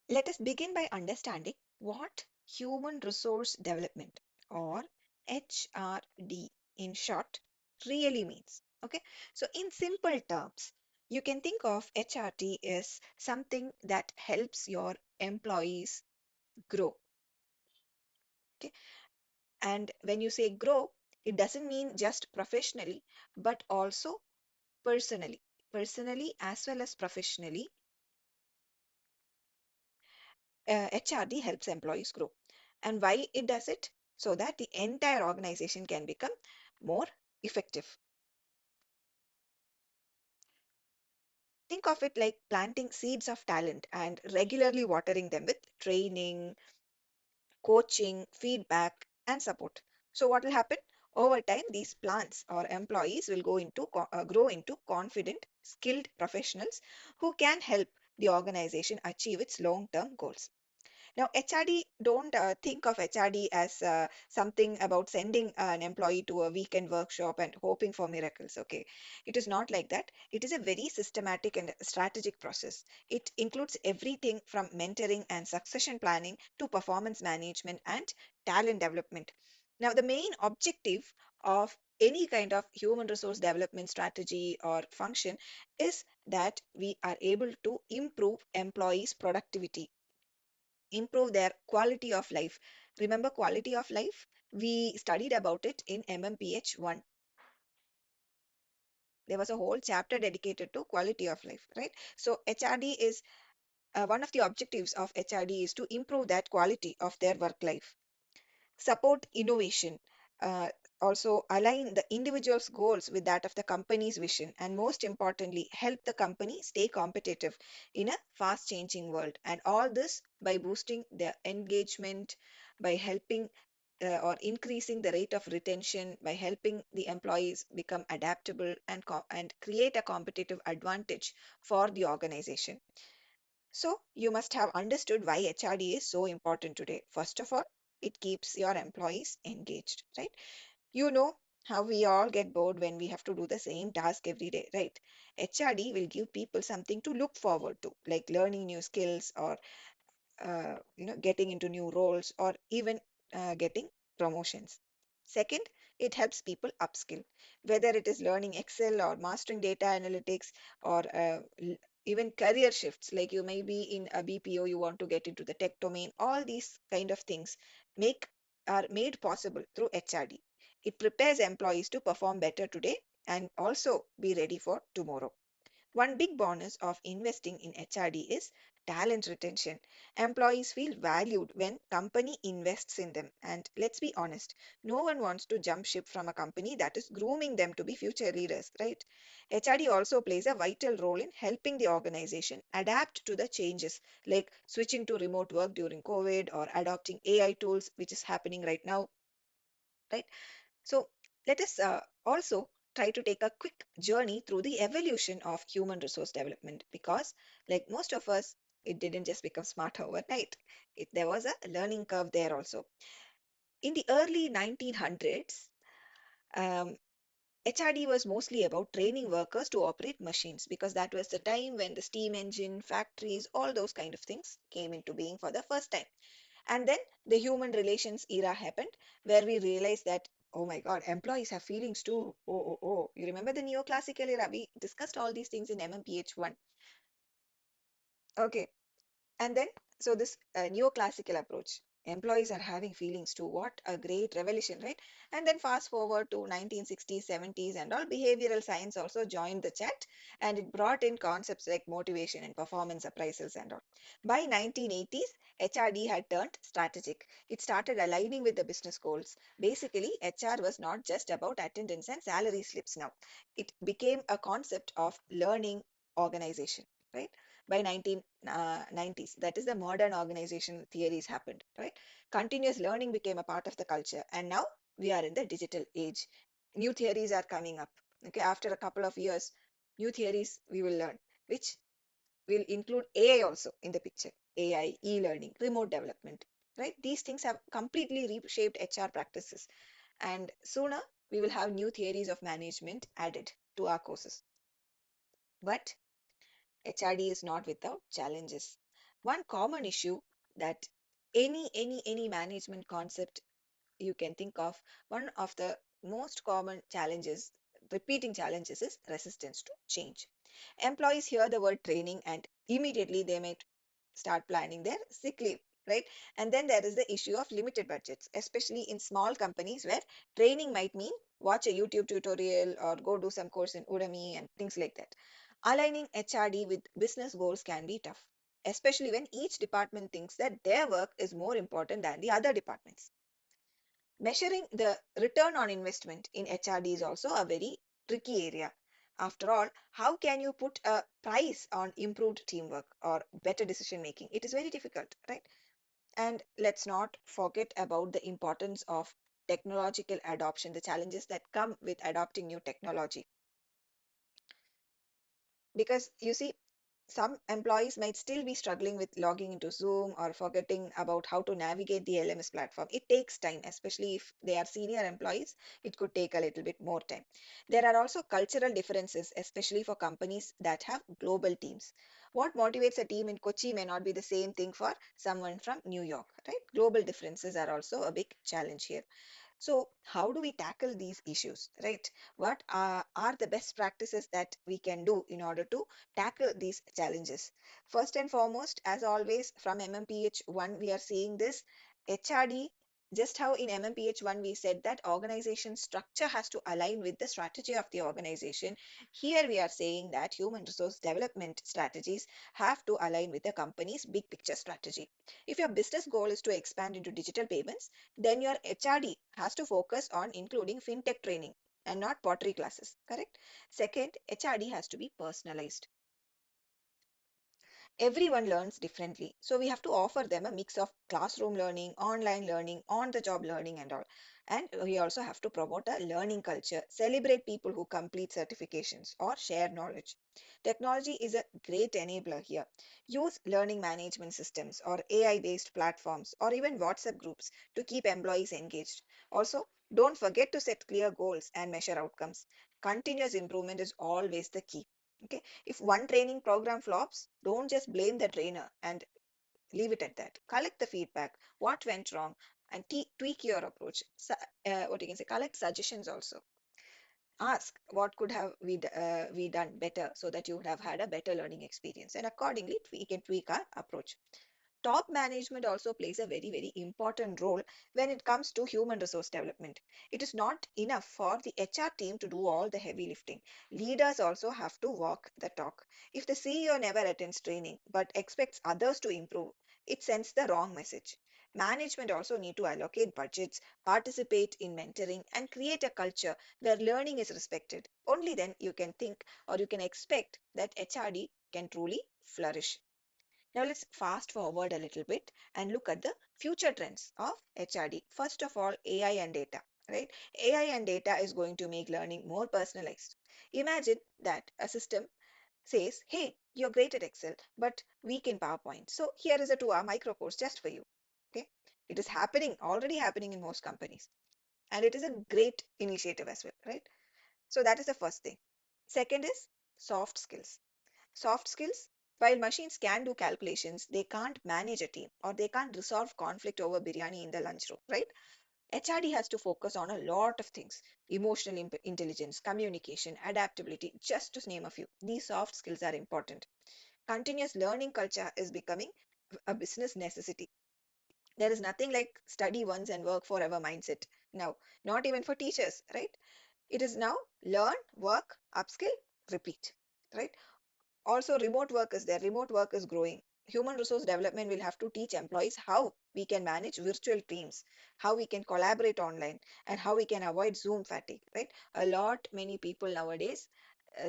Let us begin by understanding what human resource development, or HRD in short, really means. Okay, so in simple terms, you can think of HRD as something that helps your employees grow. Okay, and when you say grow, it doesn't mean just professionally, but also personally. Personally as well as professionally, HRD helps employees grow. And why it does it? So that the entire organization can become more effective. Think of it like planting seeds of talent and regularly watering them with training, coaching, feedback, and support. So, what will happen? Over time, these plants or employees will grow into confident, skilled professionals who can help the organization achieve its long-term goals. Now, HRD, don't think of HRD as something about sending an employee to a weekend workshop and hoping for miracles. Okay, it is not like that. It is a very systematic and strategic process. It includes everything from mentoring and succession planning to performance management and talent development. Now, the main objective of any kind of human resource development strategy or function is that we are able to improve employees' productivity, improve their quality of life. Remember quality of life? We studied about it in MMPH 1. There was a whole chapter dedicated to quality of life, right? So HRD is one of the objectives of HRD is to improve that quality of their work life, support innovation, uh, also align the individual's goals with that of the company's vision, and most importantly, help the company stay competitive in a fast changing world. And all this by boosting their engagement, by helping or increasing the rate of retention, by helping the employees become adaptable and create a competitive advantage for the organization. So, you must have understood why HRD is so important today. First of all, it keeps your employees engaged, right? You know how we all get bored when we have to do the same task every day, right? HRD will give people something to look forward to, like learning new skills or getting into new roles or even getting promotions. Second, it helps people upskill, whether it is learning Excel or mastering data analytics or even career shifts, like you may be in a BPO, you want to get into the tech domain. All these kind of things make are made possible through HRD. It prepares employees to perform better today and also be ready for tomorrow. One big bonus of investing in HRD is talent retention. Employees feel valued when company invests in them. And let's be honest, no one wants to jump ship from a company that is grooming them to be future leaders, right? HRD also plays a vital role in helping the organization adapt to the changes, like switching to remote work during COVID or adopting AI tools, which is happening right now, right? So let us also try to take a quick journey through the evolution of human resource development, because, like most of us, it didn't just become smart overnight. There was a learning curve there also. In the early 1900s, um, HRD was mostly about training workers to operate machines, because that was the time when the steam engine, factories, all those kind of things came into being for the first time. And then the human relations era happened, where we realized that, oh my God, employees have feelings too. Oh, oh, oh. You remember the neoclassical era? We discussed all these things in MMPH 1. Okay. And then, so this neoclassical approach, employees are having feelings too. What a great revelation, right? And then fast forward to 1960s, 70s, and all, behavioral science also joined the chat, and it brought in concepts like motivation and performance appraisals and all. By 1980s, HRD had turned strategic. It started aligning with the business goals. Basically, HR was not just about attendance and salary slips now. It became a concept of learning organization, right? By 1990s, that is the modern organization theories happened, right? Continuous learning became a part of the culture, and now we are in the digital age. New theories are coming up. Okay, after a couple of years, new theories we will learn, which will include AI also in the picture. AI, e-learning, remote development, right? These things have completely reshaped HR practices, and sooner we will have new theories of management added to our courses. But HRD is not without challenges. One common issue that any management concept you can think of, one of the most common challenges, repeating challenges, is resistance to change. Employees hear the word training and immediately they might start planning their sick leave, right? And then there is the issue of limited budgets, especially in small companies where training might mean watch a YouTube tutorial or go do some course in Udemy and things like that. Aligning HRD with business goals can be tough, especially when each department thinks that their work is more important than the other departments. Measuring the return on investment in HRD is also a very tricky area. After all, how can you put a price on improved teamwork or better decision making? It is very difficult, right? And let's not forget about the importance of technological adoption, the challenges that come with adopting new technology. Because you see, some employees might still be struggling with logging into Zoom or forgetting about how to navigate the LMS platform. It takes time, especially if they are senior employees, it could take a little bit more time. There are also cultural differences, especially for companies that have global teams. What motivates a team in Kochi may not be the same thing for someone from New York, right? Global differences are also a big challenge here. So, how do we tackle these issues, right? What are the best practices that we can do in order to tackle these challenges? First and foremost, as always, from MMPH 1, we are seeing this HRD. Just how in MMPH 1 we said that organization structure has to align with the strategy of the organization. Here we are saying that human resource development strategies have to align with the company's big picture strategy. If your business goal is to expand into digital payments, then your HRD has to focus on including fintech training and not pottery classes, correct? Second, HRD has to be personalized. Everyone learns differently. So we have to offer them a mix of classroom learning, on the job learning, and all. And we also have to promote a learning culture, celebrate people who complete certifications or share knowledge. Technology is a great enabler here. Use learning management systems or AI based platforms or even WhatsApp groups to keep employees engaged. Also, don't forget to set clear goals and measure outcomes. Continuous improvement is always the key. Okay, if one training program flops, don't just blame the trainer and leave it at that. Collect the feedback, what went wrong, and tweak your approach. What you can say, collect suggestions also. Ask what could have we done better so that you would have had a better learning experience, and accordingly we can tweak our approach. Top management also plays a very important role when it comes to human resource development. It is not enough for the HR team to do all the heavy lifting. Leaders also have to walk the talk. If the CEO never attends training but expects others to improve, it sends the wrong message. Management also need to allocate budgets, participate in mentoring, and create a culture where learning is respected. Only then you can think or you can expect that HRD can truly flourish. Now let's fast forward a little bit and look at the future trends of HRD. First of all, AI and data, right? AI and data is going to make learning more personalized. Imagine that a system says, hey, you're great at Excel, but weak in PowerPoint. So here is a 2-hour micro course just for you. Okay. It is happening, already happening in most companies. And it is a great initiative as well, right? So that is the first thing. Second is soft skills. Soft skills, while machines can do calculations, they can't manage a team or they can't resolve conflict over biryani in the lunchroom, right? HRD has to focus on a lot of things: emotional intelligence, communication, adaptability, just to name a few. These soft skills are important. Continuous learning culture is becoming a business necessity. There is nothing like study once and work forever mindset now, not even for teachers, right? It is now learn, work, upskill, repeat, right? Also, remote work is there. Remote work is growing. Human resource development will have to teach employees how we can manage virtual teams, how we can collaborate online, and how we can avoid Zoom fatigue, right? A lot, many people nowadays,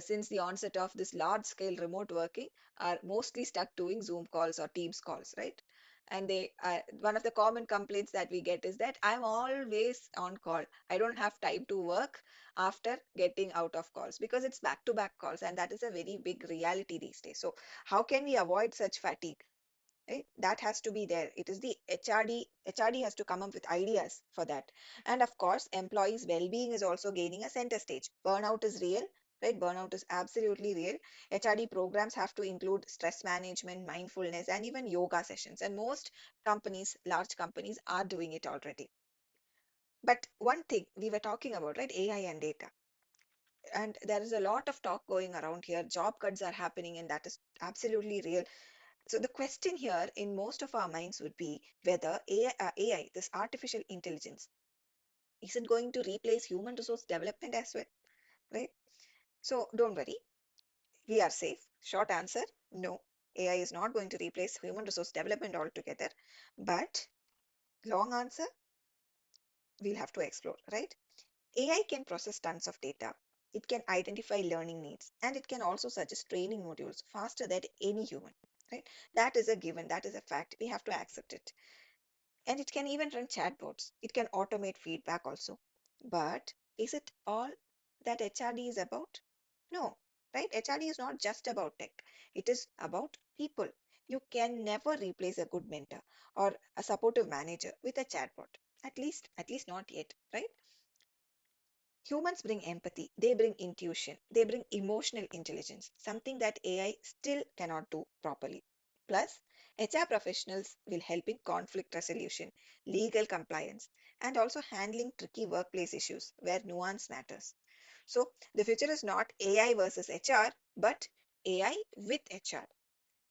since the onset of this large scale remote working, are mostly stuck doing Zoom calls or Teams calls, right? And one of the common complaints that we get is that I'm always on call. I don't have time to work after getting out of calls because it's back to back calls, and that is a very big reality these days. So how can we avoid such fatigue, right? That has to be there. It is the HRD has to come up with ideas for that. And of course, employees well-being is also gaining a center stage. Burnout is real, right? Burnout is absolutely real. HRD programs have to include stress management, mindfulness, and even yoga sessions. And most companies, large companies, are doing it already. But one thing we were talking about, right? AI and data. And there is a lot of talk going around here. Job cuts are happening, and that is absolutely real. So the question here in most of our minds would be whether AI, this artificial intelligence, is it going to replace human resource development as well, right? So don't worry, we are safe. Short answer, no. AI is not going to replace human resource development altogether. But long answer, we'll have to explore, right? AI can process tons of data. It can identify learning needs and it can also suggest training modules faster than any human, right? That is a given, that is a fact. We have to accept it. And it can even run chatbots. It can automate feedback also. But is it all that HRD is about? No, right? HRD is not just about tech. It is about people. You can never replace a good mentor or a supportive manager with a chatbot. At least not yet, right? Humans bring empathy, they bring intuition, they bring emotional intelligence, something that AI still cannot do properly. Plus, HR professionals will help in conflict resolution, legal compliance, and also handling tricky workplace issues where nuance matters. So, the future is not AI versus HR, but AI with HR.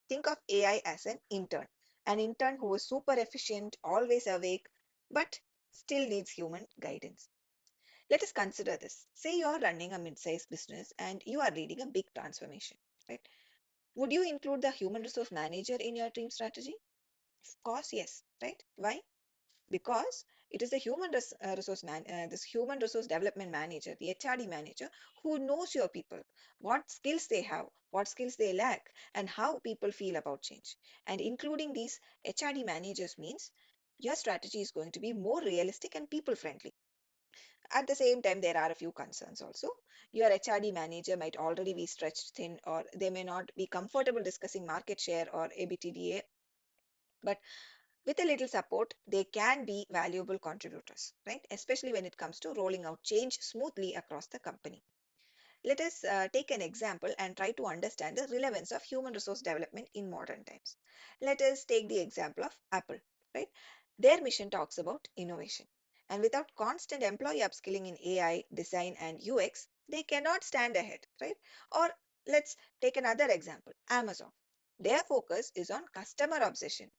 Think of AI as an intern who is super efficient, always awake, but still needs human guidance. Let us consider this. Say you are running a mid-sized business and you are leading a big transformation, right? Would you include the human resource manager in your team strategy? Of course, yes, right? Why? Because it is the this human resource development manager, the HRD manager, who knows your people, what skills they have, what skills they lack, and how people feel about change. And including these HRD managers means your strategy is going to be more realistic and people friendly. At the same time, there are a few concerns also. Your HRD manager might already be stretched thin, or they may not be comfortable discussing market share or EBITDA, but with a little support, they can be valuable contributors, right? Especially when it comes to rolling out change smoothly across the company. Let us take an example and try to understand the relevance of human resource development in modern times. Let us take the example of Apple, right? Their mission talks about innovation. And without constant employee upskilling in AI, design, and UX, they cannot stand ahead, right? Or let's take another example Amazon. Their focus is on customer obsession.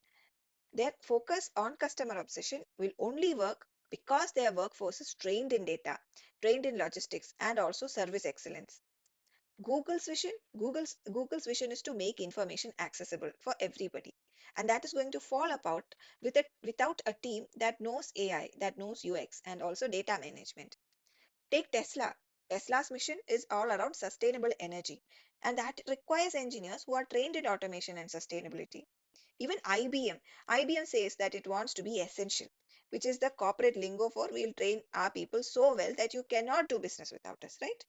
Their focus on customer obsession will only work because their workforce is trained in data, trained in logistics, and also service excellence. Google's vision is to make information accessible for everybody, and that is going to fall apart without a team that knows AI, that knows UX, and also data management. Take Tesla. Tesla's mission is all around sustainable energy, and that requires engineers who are trained in automation and sustainability. Even IBM says that it wants to be essential, which is the corporate lingo for we'll train our people so well that you cannot do business without us, right?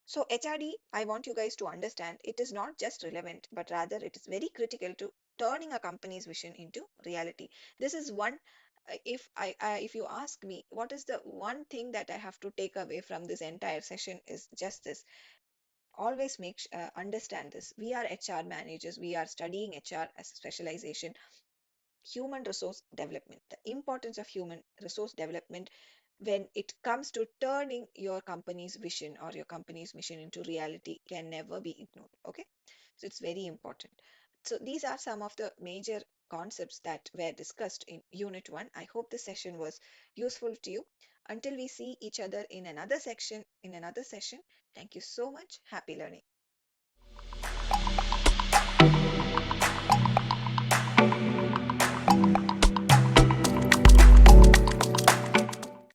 So HRD, I want you guys to understand it is not just relevant, but rather it is very critical to turning a company's vision into reality. This is one, if you ask me, what is the one thing that I have to take away from this entire session is just this. Always understand this. We are HR managers. We are studying HR as a specialization. Human resource development, the importance of human resource development when it comes to turning your company's vision or your company's mission into reality can never be ignored. Okay, so it's very important. So these are some of the major concepts that were discussed in unit 1. I hope this session was useful to you. Until we see each other in another session, thank you so much. Happy learning.